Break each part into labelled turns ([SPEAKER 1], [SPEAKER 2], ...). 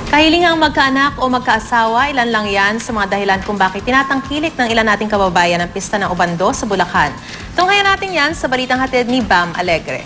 [SPEAKER 1] Kahilingang magkaanak o magkaasawa, ilan lang yan sa mga dahilan kung bakit tinatangkilik ng ilan nating kababayan ang pista ng Obando sa Bulacan. Tunghayan natin yan sa balitang hatid ni Bam Alegre.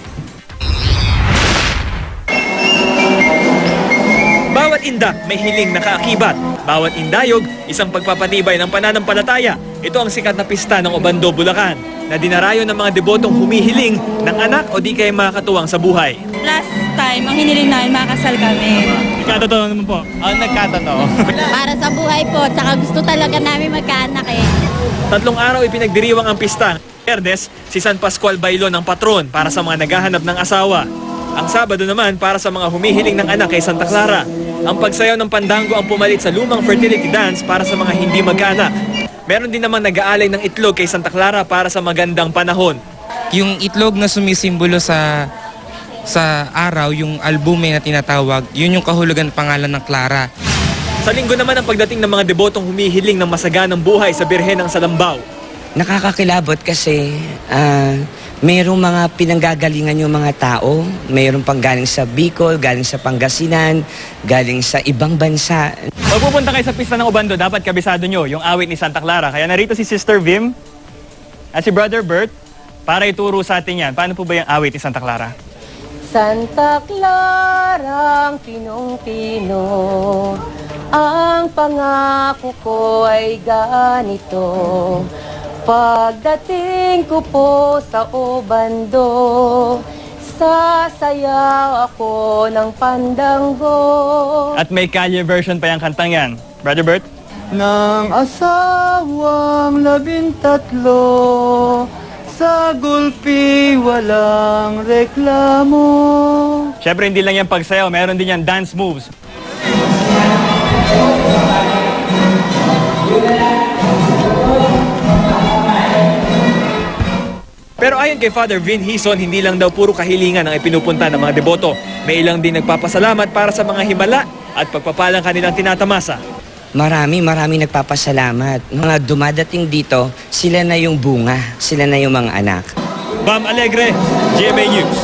[SPEAKER 2] Bawat indak may hiling na kaakibat. Bawat indayog, isang pagpapatibay ng pananampalataya. Ito ang sikat na pista ng Obando, Bulacan, na dinarayo ng mga debotong humihiling ng anak o di kaya makakatuwang sa buhay.
[SPEAKER 3] Last time, ang hiniling namin, makasal kami.
[SPEAKER 2] Nagkatotoo naman po. Nagkatotoo.
[SPEAKER 3] Para sa buhay po, tsaka gusto talaga namin magkaanak eh.
[SPEAKER 2] 3 araw ipinagdiriwang ang pista. Erdes, si San Pascual Bailon ang patron para sa mga naghahanap ng asawa. Ang Sabado naman para sa mga humihiling ng anak kay Santa Clara. Ang pagsayaw ng pandango ang pumalit sa lumang fertility dance para sa mga hindi magkaanak. Meron din namang nag-aalay ng itlog kay Santa Clara para sa magandang panahon.
[SPEAKER 4] Yung itlog na sumisimbolo sa araw, yung albume na tinatawag, yun yung kahulugan ng pangalan ng Clara.
[SPEAKER 2] Sa linggo naman ang pagdating ng mga debotong humihiling ng masaganang buhay sa Birhen ng Salambao.
[SPEAKER 5] Nakakakilabot kasi mayroong mga pinanggagalingan yung mga tao. Mayroong pang galing sa Bicol, galing sa Pangasinan, galing sa ibang bansa.
[SPEAKER 2] Pag pupunta kayo sa pista ng Obando, dapat kabisado nyo yung awit ni Santa Clara. Kaya narito si Sister Vim at si Brother Bert para ituro sa atin yan. Paano po ba yung awit ni Santa Clara?
[SPEAKER 6] Santa Clarang pinong-pino, ang pangako ko ay ganito. Pagdating ko po sa Obando, sasayaw ako ng pandango.
[SPEAKER 2] At may kalye version pa yung kantang yan. Brother Bert?
[SPEAKER 7] Ng asawang 13, sa gulpi walang reklamo.
[SPEAKER 2] Siyempre hindi lang yan pagsayaw, meron din yan dance moves. Pero ayon kay Father Vin Hison, hindi lang daw puro kahilingan ang ipinupunta ng mga deboto. May ilang din nagpapasalamat para sa mga himala at pagpapalang kanilang tinatamasa.
[SPEAKER 5] Marami nagpapasalamat. Mga dumadating dito, sila na yung bunga, sila na yung mga anak.
[SPEAKER 2] Bam Alegre, GMA News.